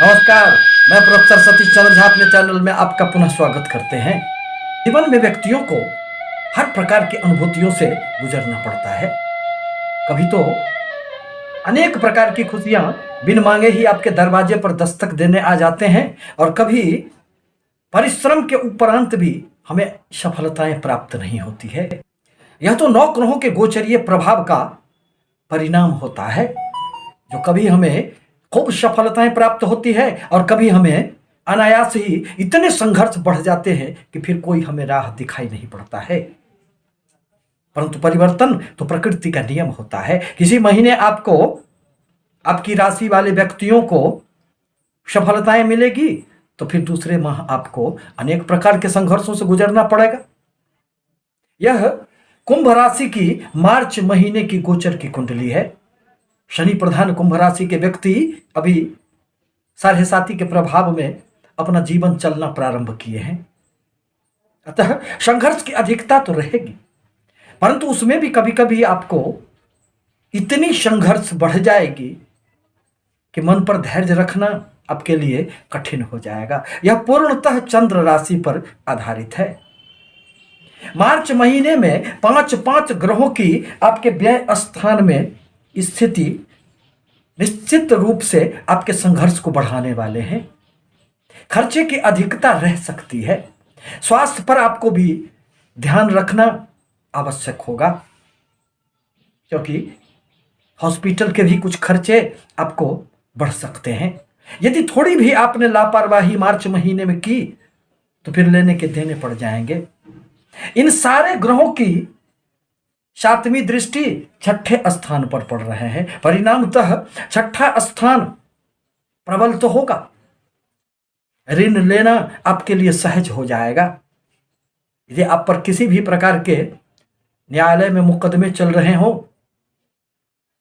नमस्कार। मैं प्रोफेसर सतीश चंद्र झा अपने चैनल में आपका पुनः स्वागत करते हैं। जीवन में व्यक्तियों को हर प्रकार की अनुभूतियों से गुजरना पड़ता है। कभी तो अनेक प्रकार की खुशियां बिन मांगे ही आपके दरवाजे पर दस्तक देने आ जाते हैं और कभी परिश्रम के उपरांत भी हमें सफलताएं प्राप्त नहीं होती है। यह तो 9 ग्रहों के गोचरीय प्रभाव का परिणाम होता है, जो कभी हमें खूब सफलताएं प्राप्त होती है और कभी हमें अनायास ही इतने संघर्ष बढ़ जाते हैं कि फिर कोई हमें राह दिखाई नहीं पड़ता है। परंतु परिवर्तन तो प्रकृति का नियम होता है। किसी महीने आपको आपकी राशि वाले व्यक्तियों को सफलताएं मिलेगी तो फिर दूसरे माह आपको अनेक प्रकार के संघर्षों से गुजरना पड़ेगा। यह कुंभ राशि की मार्च महीने की गोचर की कुंडली है। शनि प्रधान कुंभ राशि के व्यक्ति अभी साढ़े साती के प्रभाव में अपना जीवन चलना प्रारंभ किए हैं। अतः संघर्ष की अधिकता तो रहेगी, परंतु उसमें भी कभी कभी आपको इतनी संघर्ष बढ़ जाएगी कि मन पर धैर्य रखना आपके लिए कठिन हो जाएगा। यह पूर्णतः चंद्र राशि पर आधारित है। मार्च महीने में 5 ग्रहों की आपके व्यय स्थान में स्थिति निश्चित रूप से आपके संघर्ष को बढ़ाने वाले हैं। खर्चे की अधिकता रह सकती है। स्वास्थ्य पर आपको भी ध्यान रखना आवश्यक होगा, क्योंकि हॉस्पिटल के भी कुछ खर्चे आपको बढ़ सकते हैं। यदि थोड़ी भी आपने लापरवाही मार्च महीने में की तो फिर लेने के देने पड़ जाएंगे। इन सारे ग्रहों की 7वीं दृष्टि 6ठे स्थान पर पड़ रहे हैं। परिणामतः 6ठा स्थान प्रबल तो होगा, ऋण लेना आपके लिए सहज हो जाएगा। यदि आप पर किसी भी प्रकार के न्यायालय में मुकदमे चल रहे हो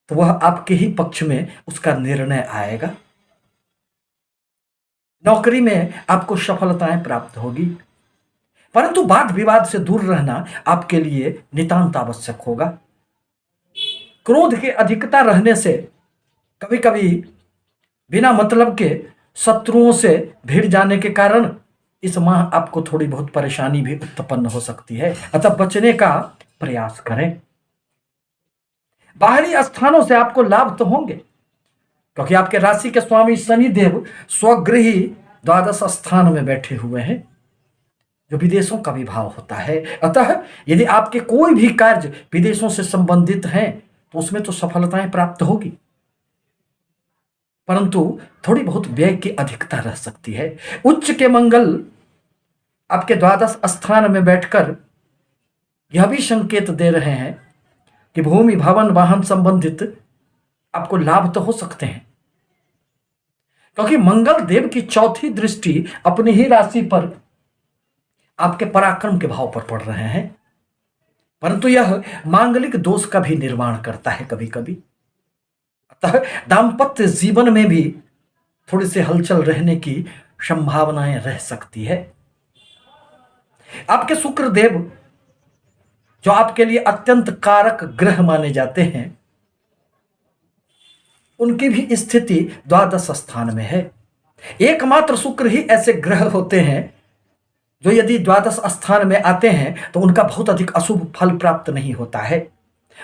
तो वह आपके ही पक्ष में उसका निर्णय आएगा। नौकरी में आपको सफलताएं प्राप्त होगी, परंतु वाद विवाद से दूर रहना आपके लिए नितांत आवश्यक होगा। क्रोध की अधिकता रहने से कभी कभी बिना मतलब के शत्रुओं से भिड़ जाने के कारण इस माह आपको थोड़ी बहुत परेशानी भी उत्पन्न हो सकती है। अतः बचने का प्रयास करें। बाहरी स्थानों से आपको लाभ तो होंगे, क्योंकि आपके राशि के स्वामी शनिदेव स्वगृही द्वादश स्थान में बैठे हुए हैं, जो विदेशों का भी भाव होता है। अतः यदि आपके कोई भी कार्य विदेशों से संबंधित हैं तो उसमें तो सफलताएं प्राप्त होगी, परंतु थोड़ी बहुत व्यय की अधिकता रह सकती है। उच्च के मंगल आपके द्वादश स्थान में बैठकर यह भी संकेत दे रहे हैं कि भूमि भवन वाहन संबंधित आपको लाभ तो हो सकते हैं, क्योंकि मंगल देव की 4थी दृष्टि अपनी ही राशि पर आपके पराक्रम के भाव पर पड़ रहे हैं, परंतु यह मांगलिक दोष का भी निर्माण करता है कभी कभी। अतः दाम्पत्य जीवन में भी थोड़ी सी हलचल रहने की संभावनाएं रह सकती है। आपके शुक्र देव, जो आपके लिए अत्यंत कारक ग्रह माने जाते हैं, उनकी भी स्थिति द्वादश स्थान में है। एकमात्र शुक्र ही ऐसे ग्रह होते हैं जो यदि द्वादश स्थान में आते हैं तो उनका बहुत अधिक अशुभ फल प्राप्त नहीं होता है।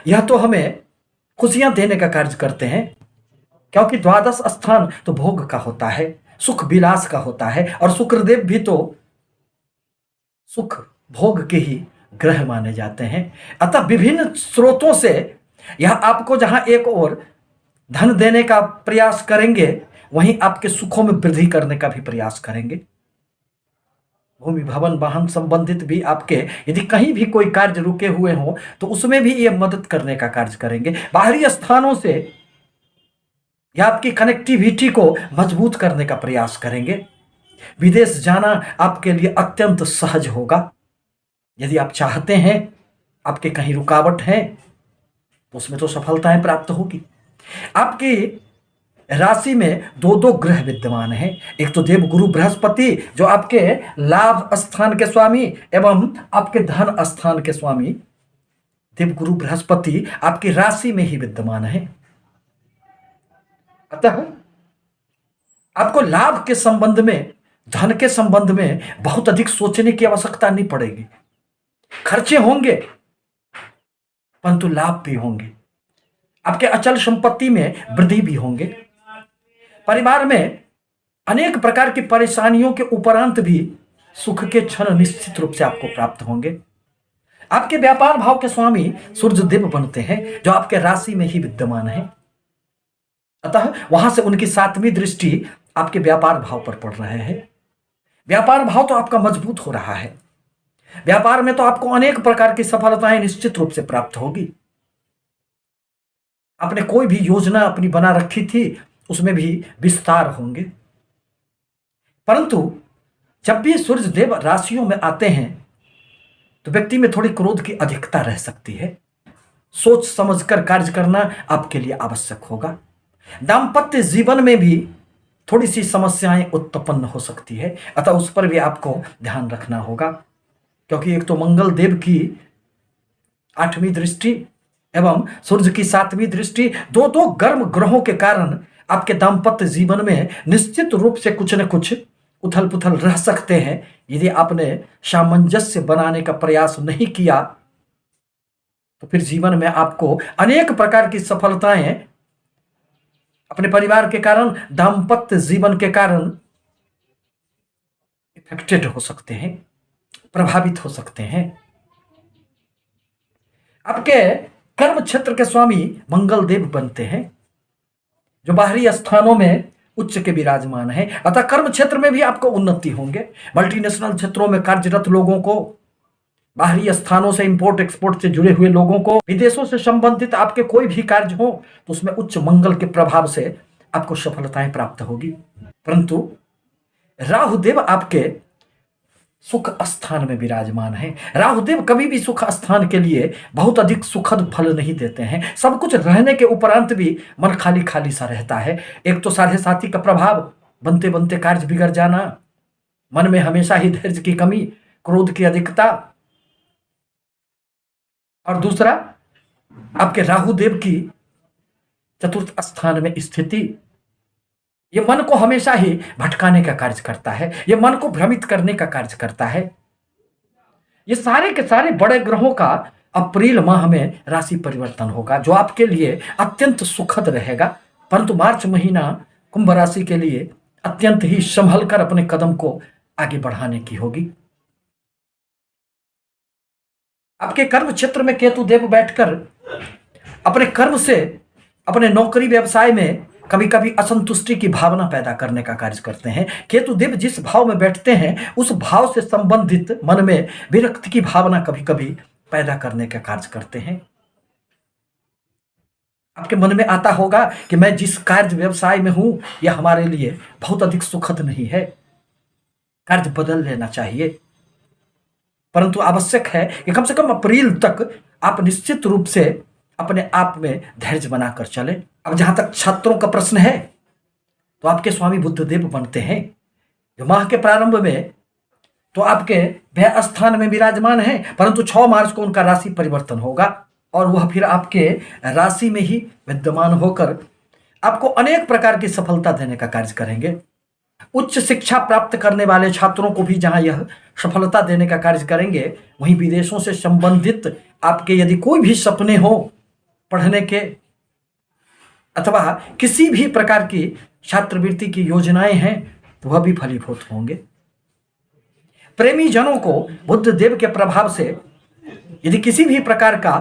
यह तो हमें खुशियां देने का कार्य करते हैं, क्योंकि द्वादश स्थान तो भोग का होता है, सुख विलास का होता है, और शुक्रदेव भी तो सुख भोग के ही ग्रह माने जाते हैं। अतः विभिन्न स्रोतों से यह आपको जहां एक ओर धन देने का प्रयास करेंगे, वहीं आपके सुखों में वृद्धि करने का भी प्रयास करेंगे। भूमि भवन वाहन संबंधित भी आपके यदि कहीं भी कोई कार्य रुके हुए हो तो उसमें भी ये मदद करने का कार्य करेंगे। बाहरी स्थानों से यह आपकी कनेक्टिविटी को मजबूत करने का प्रयास करेंगे। विदेश जाना आपके लिए अत्यंत सहज होगा। यदि आप चाहते हैं, आपके कहीं रुकावट है तो उसमें तो सफलताएं प्राप्त होगी। आपकी राशि में 2 ग्रह विद्यमान हैं। एक तो देव गुरु बृहस्पति, जो आपके लाभ स्थान के स्वामी एवं आपके धन स्थान के स्वामी देव गुरु बृहस्पति आपकी राशि में ही विद्यमान है। अतः आपको लाभ के संबंध में, धन के संबंध में बहुत अधिक सोचने की आवश्यकता नहीं पड़ेगी। खर्चे होंगे परंतु लाभ भी होंगे। आपके अचल संपत्ति में वृद्धि भी होंगे। परिवार में अनेक प्रकार की परेशानियों के उपरांत भी सुख के क्षण निश्चित रूप से आपको प्राप्त होंगे। आपके व्यापार भाव के स्वामी सूर्य देव बनते हैं, जो आपके राशि में ही विद्यमान है। अतः वहां से उनकी 7वीं दृष्टि आपके व्यापार भाव पर पड़ रहे हैं। व्यापार भाव तो आपका मजबूत हो रहा है। व्यापार में तो आपको अनेक प्रकार की सफलताएं निश्चित रूप से प्राप्त होगी। आपने कोई भी योजना अपनी बना रखी थी, उसमें भी विस्तार होंगे। परंतु जब भी सूर्य देव राशियों में आते हैं तो व्यक्ति में थोड़ी क्रोध की अधिकता रह सकती है। सोच समझकर कार्य करना आपके लिए आवश्यक होगा। दाम्पत्य जीवन में भी थोड़ी सी समस्याएं उत्पन्न हो सकती है, अतः उस पर भी आपको ध्यान रखना होगा। क्योंकि एक तो मंगल देव की 8वीं दृष्टि एवं सूर्य की 7वीं दृष्टि, दो गर्म ग्रहों के कारण आपके दाम्पत्य जीवन में निश्चित रूप से कुछ न कुछ उथल पुथल रह सकते हैं। यदि आपने सामंजस्य बनाने का प्रयास नहीं किया तो फिर जीवन में आपको अनेक प्रकार की सफलताएं अपने परिवार के कारण, दाम्पत्य जीवन के कारण इफेक्टेड हो सकते हैं, प्रभावित हो सकते हैं। आपके कर्म क्षेत्र के स्वामी मंगल देव बनते हैं, जो बाहरी स्थानों में उच्च के विराजमान है। अतः कर्म क्षेत्र में भी आपको उन्नति होंगे। मल्टीनेशनल क्षेत्रों में कार्यरत लोगों को, बाहरी स्थानों से इंपोर्ट एक्सपोर्ट से जुड़े हुए लोगों को, विदेशों से संबंधित आपके कोई भी कार्य हो तो उसमें उच्च मंगल के प्रभाव से आपको सफलताएं प्राप्त होगी। परंतु राहुदेव आपके सुख स्थान में विराजमान है। राहुदेव कभी भी सुख स्थान के लिए बहुत अधिक सुखद फल नहीं देते हैं। सब कुछ रहने के उपरांत भी मन खाली खाली सा रहता है। एक तो साढ़े साथी का प्रभाव, बनते बनते कार्य बिगड़ जाना, मन में हमेशा ही धैर्य की कमी, क्रोध की अधिकता, और दूसरा आपके राहुदेव की 4th स्थान में स्थिति, ये मन को हमेशा ही भटकाने का कार्य करता है, ये मन को भ्रमित करने का कार्य करता है। ये सारे के सारे बड़े ग्रहों का अप्रैल माह में राशि परिवर्तन होगा, जो आपके लिए अत्यंत सुखद रहेगा। परंतु मार्च महीना कुंभ राशि के लिए अत्यंत ही संभल कर अपने कदम को आगे बढ़ाने की होगी। आपके कर्म क्षेत्र में केतु देव बैठकर अपने कर्म से, अपने नौकरी व्यवसाय में कभी कभी असंतुष्टि की भावना पैदा करने का कार्य करते हैं। केतु देव जिस भाव में बैठते हैं उस भाव से संबंधित मन में विरक्ति की भावना कभी कभी पैदा करने का कार्य करते हैं। आपके मन में आता होगा कि मैं जिस कार्य व्यवसाय में हूं यह हमारे लिए बहुत अधिक सुखद नहीं है, कार्य बदल लेना चाहिए। परंतु आवश्यक है कि कम से कम अप्रैल तक आप निश्चित रूप से अपने आप में धैर्य बनाकर चले। अब जहां तक छात्रों का प्रश्न है तो आपके स्वामी बुद्धदेव बनते हैं, जो माह के प्रारंभ में तो आपके व्यय स्थान में विराजमान है, परंतु 6 मार्च को उनका राशि परिवर्तन होगा और वह फिर आपके राशि में ही विद्यमान होकर आपको अनेक प्रकार की सफलता देने का कार्य करेंगे। उच्च शिक्षा प्राप्त करने वाले छात्रों को भी जहां यह सफलता देने का कार्य करेंगे, वहीं विदेशों से संबंधित आपके यदि कोई भी सपने हो पढ़ने के अथवा किसी भी प्रकार की छात्रवृत्ति की योजनाएं हैं तो वह भी फलीभूत होंगे। प्रेमी जनों को बुद्ध देव के प्रभाव से यदि किसी भी प्रकार का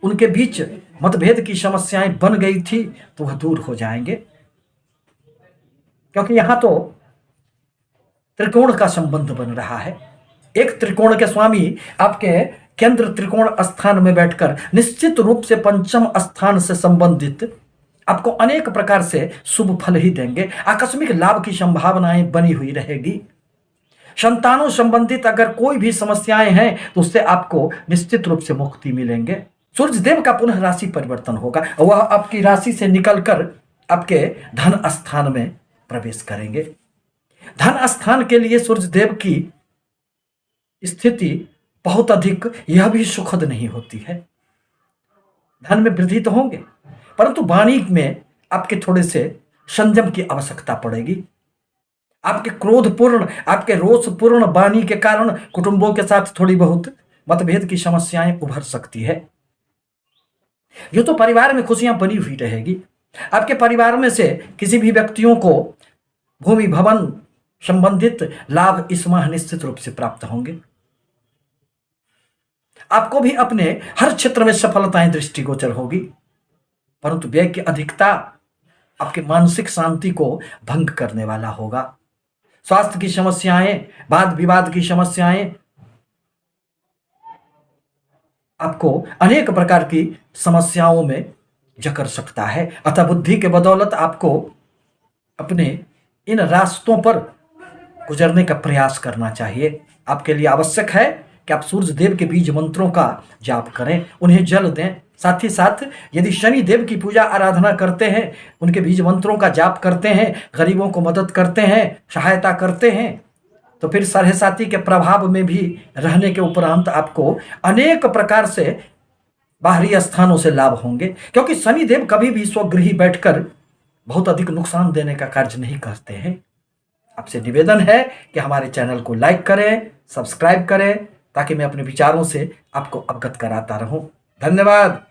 उनके बीच मतभेद की समस्याएं बन गई थी तो वह दूर हो जाएंगे, क्योंकि यहां तो त्रिकोण का संबंध बन रहा है। एक त्रिकोण के स्वामी आपके केंद्र त्रिकोण स्थान में बैठकर निश्चित रूप से 5म स्थान से संबंधित आपको अनेक प्रकार से शुभ फल ही देंगे। आकस्मिक लाभ की संभावनाएं बनी हुई रहेगी। संतानों संबंधित अगर कोई भी समस्याएं हैं तो उससे आपको निश्चित रूप से मुक्ति मिलेंगे। सूर्य देव का पुनः राशि परिवर्तन होगा, वह आपकी राशि से निकलकर आपके धन स्थान में प्रवेश करेंगे। धन स्थान के लिए सूर्य देव की स्थिति बहुत अधिक यह भी सुखद नहीं होती है। धन में वृद्धि तो होंगे, परंतु वाणी में आपके थोड़े से संयम की आवश्यकता पड़ेगी। आपके क्रोधपूर्ण, आपके रोषपूर्ण वाणी के कारण कुटुंबों के साथ थोड़ी बहुत मतभेद की समस्याएं उभर सकती है। यूं तो परिवार में खुशियां बनी हुई रहेगी। आपके परिवार में से किसी भी व्यक्तियों को भूमि भवन संबंधित लाभ इस माह निश्चित रूप से प्राप्त होंगे। आपको भी अपने हर क्षेत्र में सफलताएं दृष्टिगोचर होगी, परंतु व्यय की अधिकता आपके मानसिक शांति को भंग करने वाला होगा। स्वास्थ्य की समस्याएं, वाद विवाद की समस्याएं आपको अनेक प्रकार की समस्याओं में जकड़ सकता है। अतः बुद्धि के बदौलत आपको अपने इन रास्तों पर गुजरने का प्रयास करना चाहिए। आपके लिए आवश्यक है कि आप सूर्य देव के बीज मंत्रों का जाप करें, उन्हें जल दें। साथ ही साथ यदि शनि देव की पूजा आराधना करते हैं, उनके बीज मंत्रों का जाप करते हैं, गरीबों को मदद करते हैं, सहायता करते हैं, तो फिर सरहसाती के प्रभाव में भी रहने के उपरांत आपको अनेक प्रकार से बाहरी स्थानों से लाभ होंगे। क्योंकि शनि देव कभी भी स्वगृही बैठकर बहुत अधिक नुकसान देने का कार्य नहीं करते हैं। आपसे निवेदन है कि हमारे चैनल को लाइक करें, सब्सक्राइब करें, ताकि मैं अपने विचारों से आपको अवगत कराता रहूं। धन्यवाद।